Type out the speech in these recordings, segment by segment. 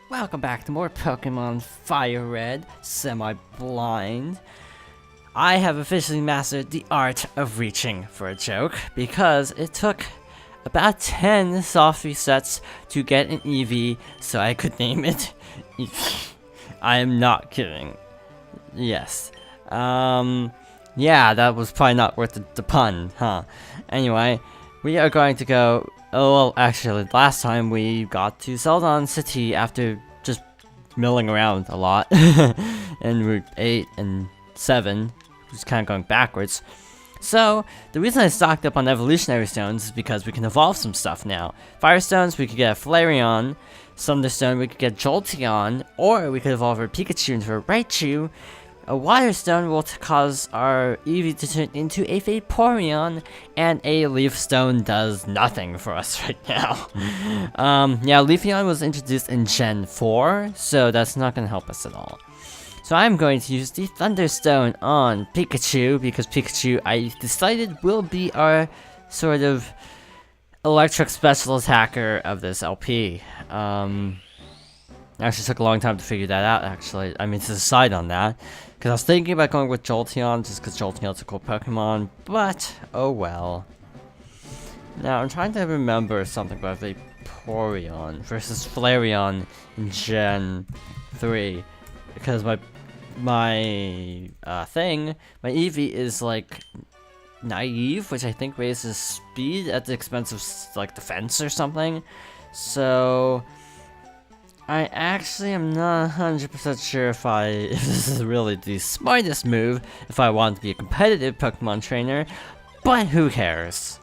Welcome back to more Pokemon FireRed, semi-blind. I have officially mastered the art of reaching for a joke because it took about 10 soft resets to get an Eevee so I could name it Eevee. I am not kidding. Yes. Yeah, that was probably not worth the pun, huh? Anyway, we are going to go... Oh, well, actually, last time we got to Celadon City after just milling around a lot in Route 8 and 7, just kind of going backwards. So, the reason I stocked up on evolutionary stones is because we can evolve some stuff now. Firestones, we could get a Flareon. Thunderstone, we could get Jolteon, or we could evolve our Pikachu into a Raichu. A Water Stone will cause our Eevee to turn into a Vaporeon, and a Leaf Stone does nothing for us right now. Yeah, Leafeon was introduced in Gen 4, so that's not going to help us at all. So I'm going to use the Thunderstone on Pikachu, because Pikachu, I decided, will be our sort of electric special attacker of this LP. Actually took a long time to figure that out, actually. I mean, to decide on that. Because I was thinking about going with Jolteon, just because Jolteon's a cool Pokemon, but, oh well. Now, I'm trying to remember something about Vaporeon versus Flareon in Gen 3. Because my Eevee is, like, naive, which I think raises speed at the expense of, like, defense or something. So... I actually am not 100% sure if this is really the smartest move if I want to be a competitive Pokemon trainer, but who cares?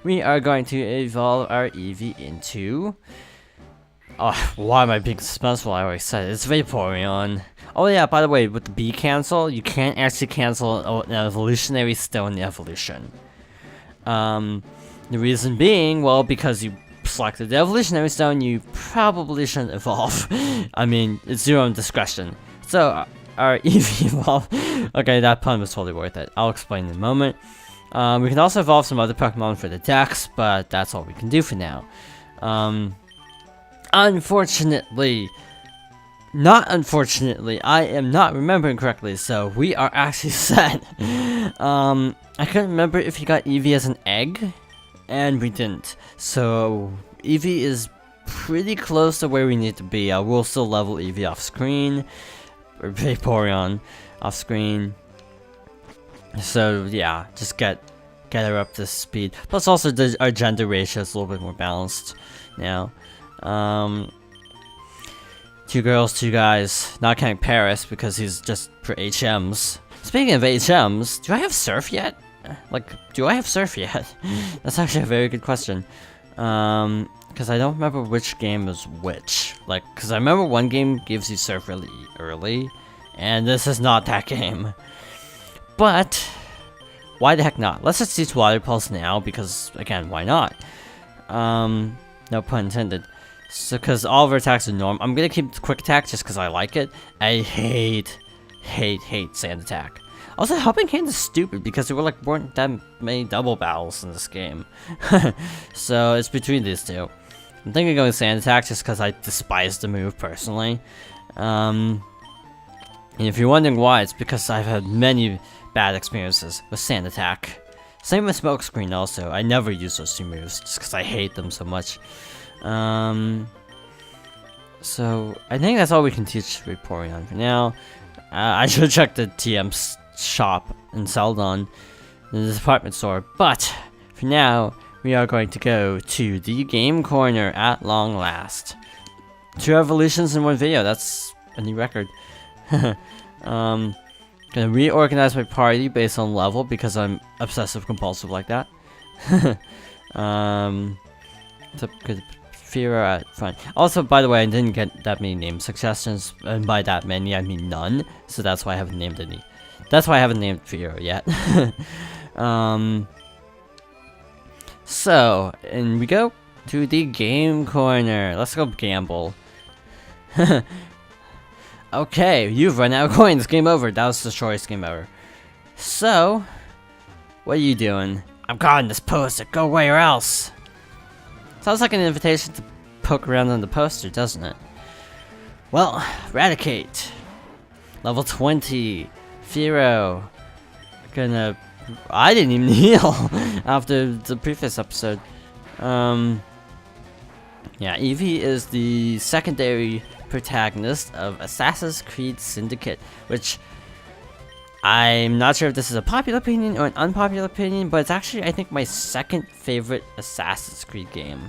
We are going to evolve our Eevee into... Oh, why am I being suspenseful? I already said it. It's Vaporeon. Oh yeah, by the way, with the B cancel, you can't actually cancel an evolutionary stone evolution. The reason being, well, because you selected the evolutionary stone, you probably shouldn't evolve. I mean, it's your own discretion. So, our Eevee evolve. Okay, that pun was totally worth it. I'll explain in a moment. We can also evolve some other Pokemon for the Dex, but that's all we can do for now. Unfortunately, I am not remembering correctly, so we are actually set. I couldn't remember if you got Eevee as an egg. And we didn't. So, Eevee is pretty close to where we need to be. I will still level Eevee off screen. Or Vaporeon off screen. So, yeah, just get her up to speed. Plus, also, our gender ratio is a little bit more balanced now. 2 girls, 2 guys. Not counting Paris, because he's just for HMs. Speaking of HMs, do I have Surf yet? Like, do I have Surf yet? That's actually a very good question. Because I don't remember which game is which. Like, because I remember one game gives you Surf really early, and this is not that game. But, why the heck not? Let's just use Water Pulse now, because, again, why not? No pun intended. So, because all of our attacks are normal. I'm gonna keep Quick Attack just because I like it. I hate Sand Attack. Also, Helping Hand is stupid because there weren't that many double battles in this game. So, it's between these two. I'm thinking of going Sand Attack just because I despise the move personally. And if you're wondering why, it's because I've had many bad experiences with Sand Attack. Same with Smokescreen also. I never use those 2 moves just because I hate them so much. So, I think that's all we can teach Vaporeon for now. I should check the TM's shop in Celadon, in the department store, but for now we are going to go to the game corner at long last. 2 evolutions in 1 video, that's a new record. Gonna reorganize my party based on level because I'm obsessive compulsive like that. FireRed, fine. Also, by the way, I didn't get that many name suggestions, and by that many I mean none, so that's why I haven't named any. That's why I haven't named Frye yet. So, and we go to the game corner. Let's go gamble. Okay, you've run out of coins. Game over. That was the shortest game ever. So, what are you doing? I'm calling this poster. Go away or else. Sounds like an invitation to poke around on the poster, doesn't it? Well, Eradicate. Level 20. Firo. Gonna... I didn't even heal after the previous episode. Yeah, Eevee is the secondary protagonist of Assassin's Creed Syndicate, which I'm not sure if this is a popular opinion or an unpopular opinion, but it's actually, I think, my second favorite Assassin's Creed game.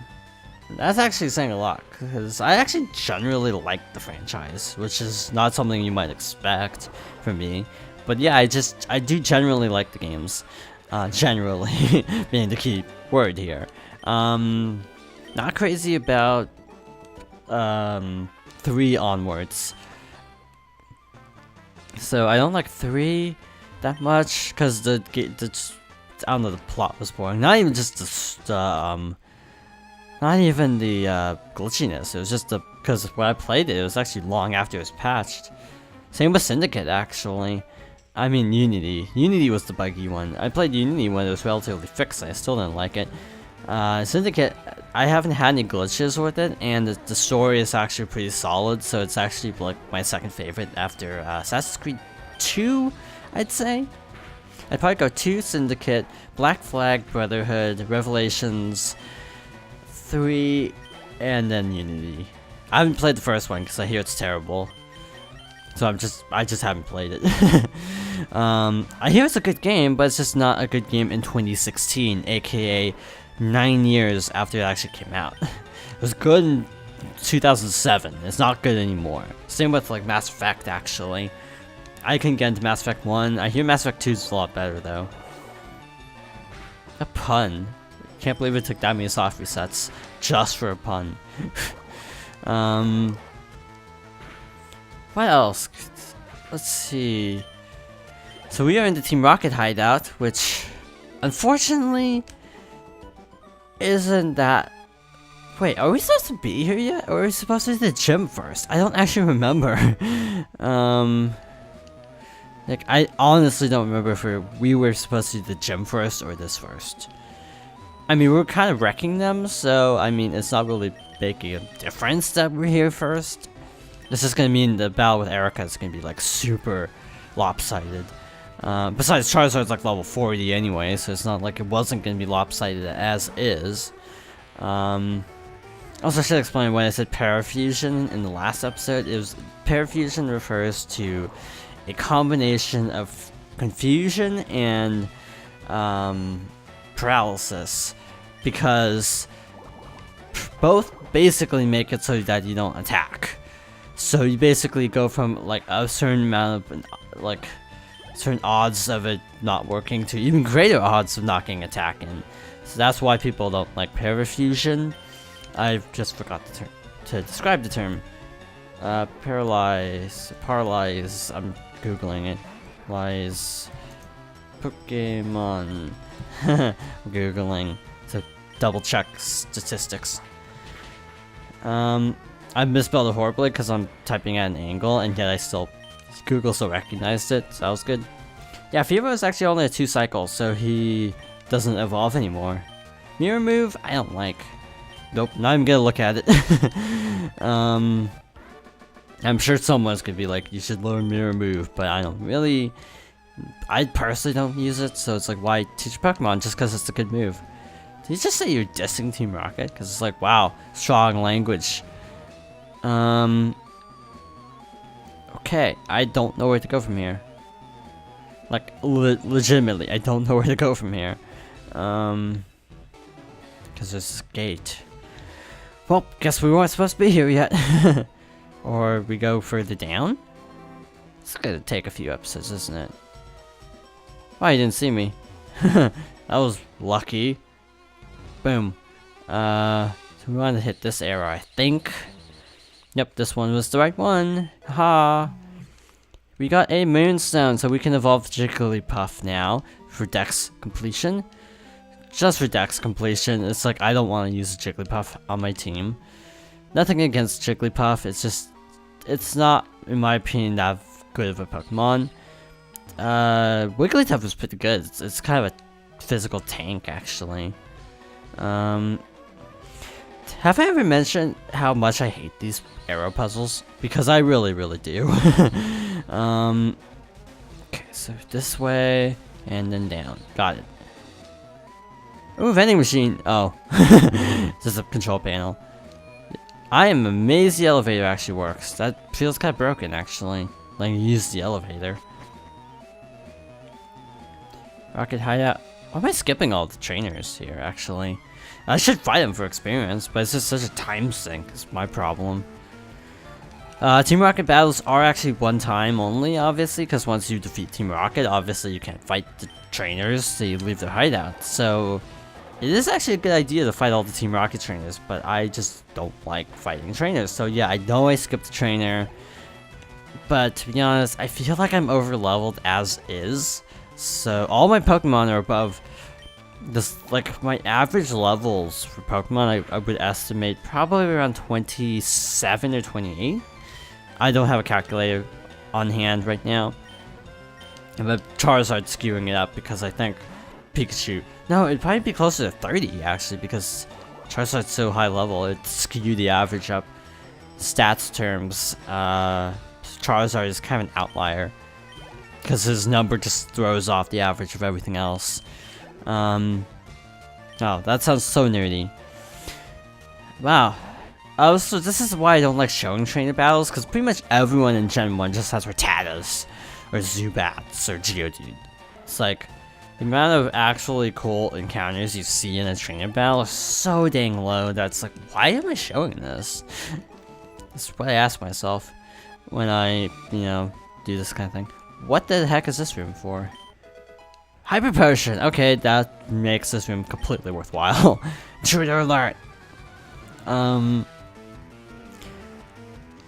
That's actually saying a lot, because I actually generally like the franchise, which is not something you might expect from me. But yeah, I do generally like the games. Generally, being the key word here. Not crazy about 3 onwards. So I don't like 3 that much, because I don't know, the plot was boring. Not even just not even the glitchiness. It was just because when I played it, it was actually long after it was patched. Same with Syndicate, actually. I mean Unity. Unity was the buggy one. I played Unity when it was relatively fixed. I still didn't like it. Syndicate, I haven't had any glitches with it, and the story is actually pretty solid. So it's actually like my second favorite after Assassin's Creed 2, I'd say. I'd probably go 2, Syndicate, Black Flag, Brotherhood, Revelations, 3, and then Unity. I haven't played the first one because I hear it's terrible. So I just haven't played it. I hear it's a good game, but it's just not a good game in 2016, aka 9 years after it actually came out. It was good in 2007. It's not good anymore. Same with like Mass Effect, actually. I can get into Mass Effect 1. I hear Mass Effect 2 is a lot better though. A pun. Can't believe it took that many soft resets just for a pun. What else? Let's see. So we are in the Team Rocket hideout, which unfortunately isn't that... Wait, are we supposed to be here yet? Or are we supposed to do the gym first? I don't actually remember. Like, I honestly don't remember if we were supposed to do the gym first or this first. I mean, we're kind of wrecking them, so I mean, it's not really making a difference that we're here first. This is gonna mean the battle with Erica is gonna be like super lopsided. Besides, Charizard's like level 40 anyway, so it's not like it wasn't gonna be lopsided as is. Also, I should explain when I said parafusion in the last episode. Parafusion refers to a combination of confusion and paralysis, because both basically make it so that you don't attack. So you basically go from like a certain amount of like certain odds of it not working to even greater odds of not getting attack in. So that's why people don't like parafusion. I just forgot the term to describe the term. Paralyze. I'm googling it. Lies. Pokemon. Googling to double check statistics. I misspelled it horribly because I'm typing at an angle, and yet Google still recognized it, so that was good. Yeah, Fever is actually only a 2 cycles, so he doesn't evolve anymore. Mirror move, I don't like. Nope, not even gonna look at it. I'm sure someone's gonna be like, you should learn mirror move, but I personally don't use it, so it's like, why teach Pokemon just because it's a good move? Did you just say you're dissing Team Rocket? Because it's like, wow, strong language. Okay, I don't know where to go from here. Like, legitimately, I don't know where to go from here. Because there's this gate. Well, guess we weren't supposed to be here yet. Or we go further down? It's gonna take a few episodes, isn't it? Why, you didn't see me? That was lucky. Boom. So we want to hit this arrow, I think. Yep, this one was the right one. Ha! We got a Moonstone, so we can evolve Jigglypuff now for Dex completion. Just for Dex completion. It's like, I don't want to use a Jigglypuff on my team. Nothing against Jigglypuff, it's just... It's not, in my opinion, that good of a Pokemon. Wigglytuff is pretty good. It's kind of a physical tank, actually. Have I ever mentioned how much I hate these arrow puzzles? Because I really, really do. Okay, so this way, and then down. Got it. Ooh, vending machine. Oh. This is a control panel. I am amazed the elevator actually works. That feels kind of broken, actually. Like, use the elevator. Rocket hideout. Why am I skipping all the trainers here, actually? I should fight them for experience, but it's just such a time sink. It's my problem. Team Rocket battles are actually one time only, obviously, because once you defeat Team Rocket, obviously you can't fight the trainers, they leave their hideout. So, it is actually a good idea to fight all the Team Rocket trainers, but I just don't like fighting trainers. So yeah, I know I skipped the trainer, but to be honest, I feel like I'm over leveled as is. So all my Pokemon are above this, like my average levels for Pokemon, I would estimate probably around 27 or 28. I don't have a calculator on hand right now. But Charizard's skewing it up because I think Pikachu... No, it'd probably be closer to 30 actually, because Charizard's so high level, it'd skew the average up. Stats terms, Charizard is kind of an outlier, because his number just throws off the average of everything else. Oh, that sounds so nerdy. Wow. Oh, so this is why I don't like showing trainer battles, because pretty much everyone in Gen 1 just has Rattatas, or Zubats, or Geodude. It's like, the amount of actually cool encounters you see in a trainer battle is so dang low that's like, why am I showing this? That's what I ask myself when I, you know, do this kind of thing. What the heck is this room for? Hyper Potion! Okay, that makes this room completely worthwhile. Intruder alert!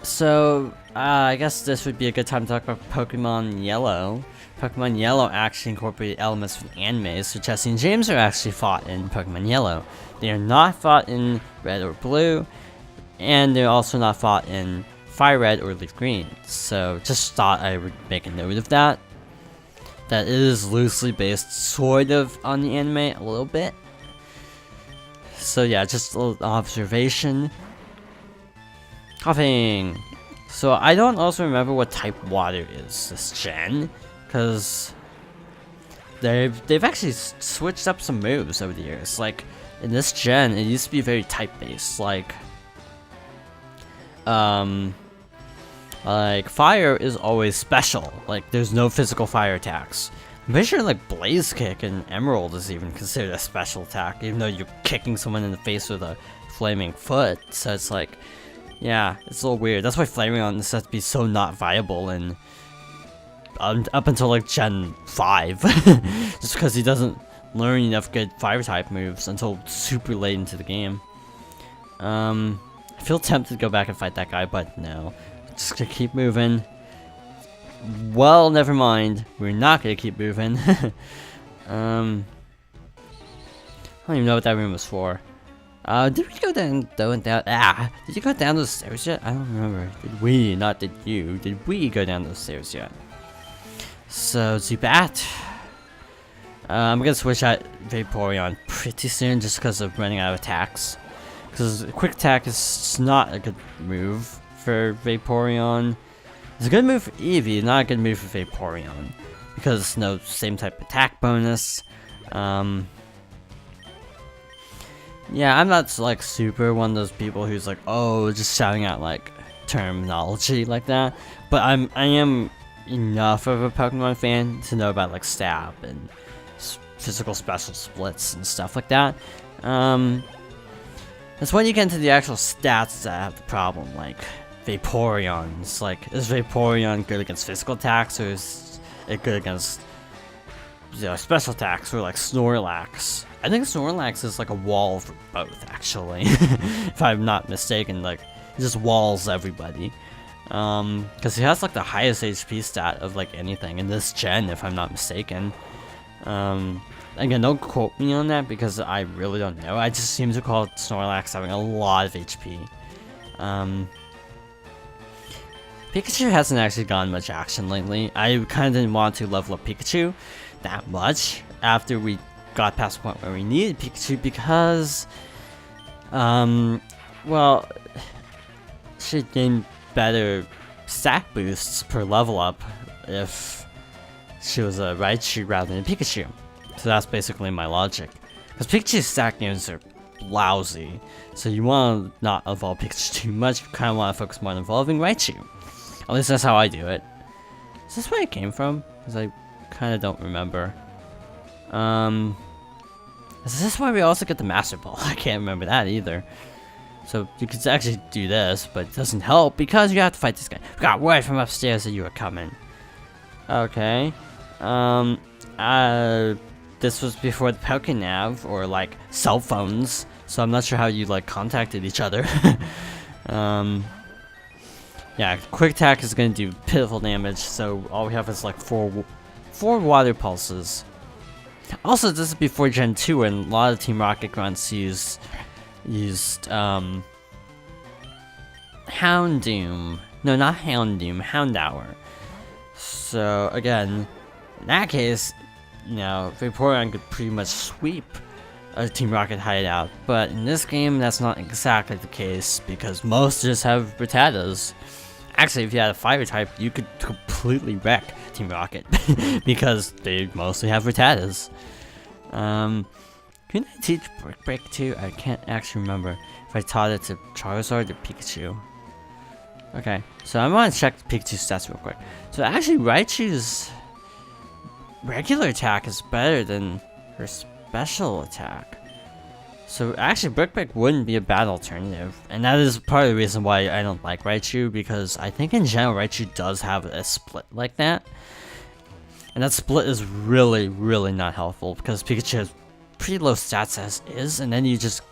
So, I guess this would be a good time to talk about Pokemon Yellow. Pokemon Yellow actually incorporated elements from anime, so Jesse and James are actually fought in Pokemon Yellow. They are not fought in Red or Blue, and they're also not fought in FireRed or Leaf Green. So just thought I would make a note of that. That it is loosely based sort of on the anime, a little bit. So yeah, just a little observation. Coughing! So I don't also remember what type water is this gen, because they've actually switched up some moves over the years. Like in this gen, it used to be very type based. Like fire is always special. Like there's no physical fire attacks. I'm pretty sure like Blaze Kick and Emerald is even considered a special attack, even though you're kicking someone in the face with a flaming foot. So it's like, yeah, it's a little weird. That's why Flareon is said to be so not viable in up until like Gen 5. Just because he doesn't learn enough good fire type moves until super late into the game. I feel tempted to go back and fight that guy, but no. Just gonna keep moving. Well, never mind. We're not gonna keep moving. I don't even know what that room was for. Did we go down? Did you go down those stairs yet? I don't remember. Did we? Not did you. Did we go down those stairs yet? So, Zubat. I'm gonna switch out Vaporeon pretty soon just because of running out of attacks. Because Quick Attack is not a good move for Vaporeon. It's a good move for Eevee, not a good move for Vaporeon. Because it's no same type attack bonus. Yeah, I'm not like super one of those people who's like, oh, just shouting out like terminology like that. But I am enough of a Pokemon fan to know about like stab and physical special splits and stuff like that. That's when you get into the actual stats that have the problem, like Vaporeon. It's like, is Vaporeon good against physical attacks, or is it good against, you know, special attacks, or like Snorlax? I think Snorlax is like a wall for both, actually. If I'm not mistaken, like, he just walls everybody. Because he has like the highest HP stat of like anything in this gen, if I'm not mistaken. Again, don't quote me on that because I really don't know. I just seem to recall Snorlax having a lot of HP. Pikachu hasn't actually gotten much action lately. I kind of didn't want to level up Pikachu that much after we got past the point where we needed Pikachu because well, she'd gain better stat boosts per level up if she was a Raichu rather than a Pikachu. So that's basically my logic. Because Pikachu's stat gains are lousy, so you want to not evolve Pikachu too much. You kind of want to focus more on evolving Raichu. At least that's how I do it. Is this where it came from? Because I kind of don't remember. Is this where we also get the Master Ball? I can't remember that either. So you could actually do this, but it doesn't help because you have to fight this guy. We got word from upstairs that you were coming. Okay. This was before the Pokénav or like cell phones, so I'm not sure how you like contacted each other. Yeah, quick attack is gonna do pitiful damage, so all we have is like four water pulses. Also, this is before Gen 2, and a lot of Team Rocket grunts used Houndoom. No, not Houndoom, Houndour. So again, in that case, you know, Vaporeon could pretty much sweep a Team Rocket hideout, but in this game, that's not exactly the case because most just have Rattatas. Actually, if you had a Fire type, you could completely wreck Team Rocket because they mostly have Rattatas. Couldn't I teach Brick Break too? I can't actually remember if I taught it to Charizard or Pikachu. Okay, so I'm gonna check Pikachu's stats real quick. So actually, Raichu's regular attack is better than her special attack. So actually, Brick Break wouldn't be a bad alternative, and that is part of the reason why I don't like Raichu, because I think in general Raichu does have a split like that, and that split is really, really not helpful because Pikachu has pretty low stats as is, and then you just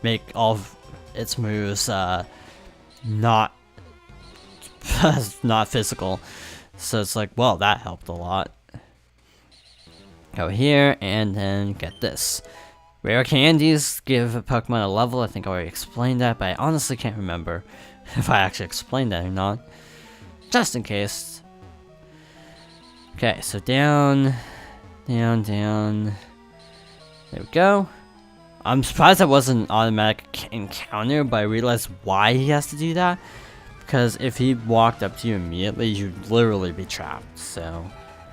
make all of its moves not physical. So it's like, well, that helped a lot. Go here and then get this. Rare candies give a Pokemon a level. I think I already explained that, but I honestly can't remember if I actually explained that or not. Just in case. Okay, so down, down, down. There we go. I'm surprised that wasn't an automatic encounter, but I realized why he has to do that. Because if he walked up to you immediately, you'd literally be trapped. So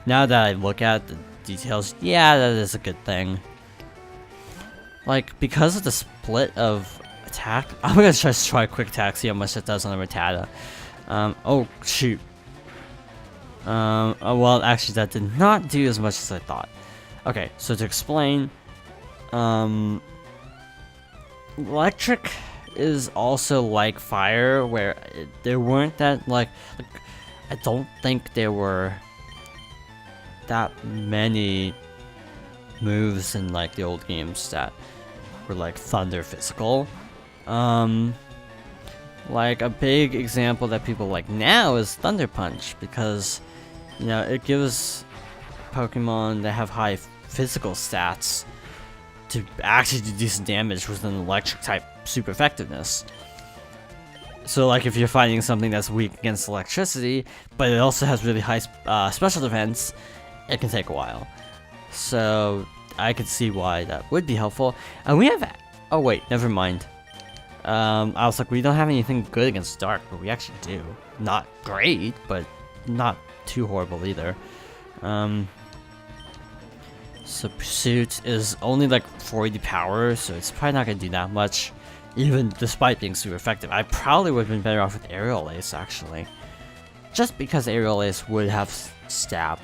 now that I look at the details, yeah, that is a good thing. Like, because of the split of attack, I'm gonna just try quick attack, see how much it does on the Rattata. Oh shoot. Oh well, actually that did not do as much as I thought. Okay, so to explain, electric is also like fire, where there weren't that like I don't think there were that many moves in like the old games that were like thunder physical. Like a big example that people like now is Thunder Punch, because you know it gives Pokemon that have high physical stats to actually do decent damage with an electric type super effectiveness. So like if you're fighting something that's weak against electricity, but it also has really high special defense, it can take a while. So I could see why that would be helpful. And we have, oh wait, never mind. I was like, we don't have anything good against dark, but we actually do. Not great, but not too horrible either. So Pursuit is only like 40 power, so it's probably not gonna do that much, even despite being super effective. I probably would have been better off with Aerial Ace, actually. Just because Aerial Ace would have stab.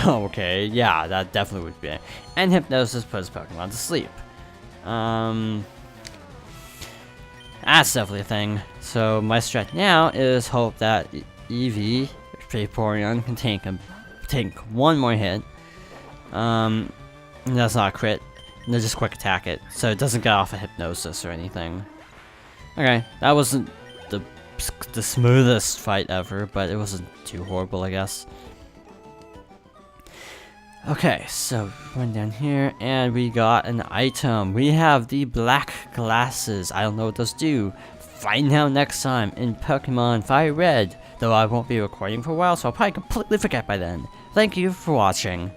Okay, yeah, that definitely would be it. And Hypnosis puts Pokemon to sleep. That's definitely a thing. So my strat now is hope that Eevee, Vaporeon, can take one more hit. That's not a crit. No, just quick attack it, so it doesn't get off a Hypnosis or anything. Okay, that wasn't the smoothest fight ever, but it wasn't too horrible, I guess. Okay, so run down here, and we got an item. We have the black glasses. I don't know what those do. Find out next time in Pokemon FireRed. Though I won't be recording for a while, so I'll probably completely forget by then. Thank you for watching.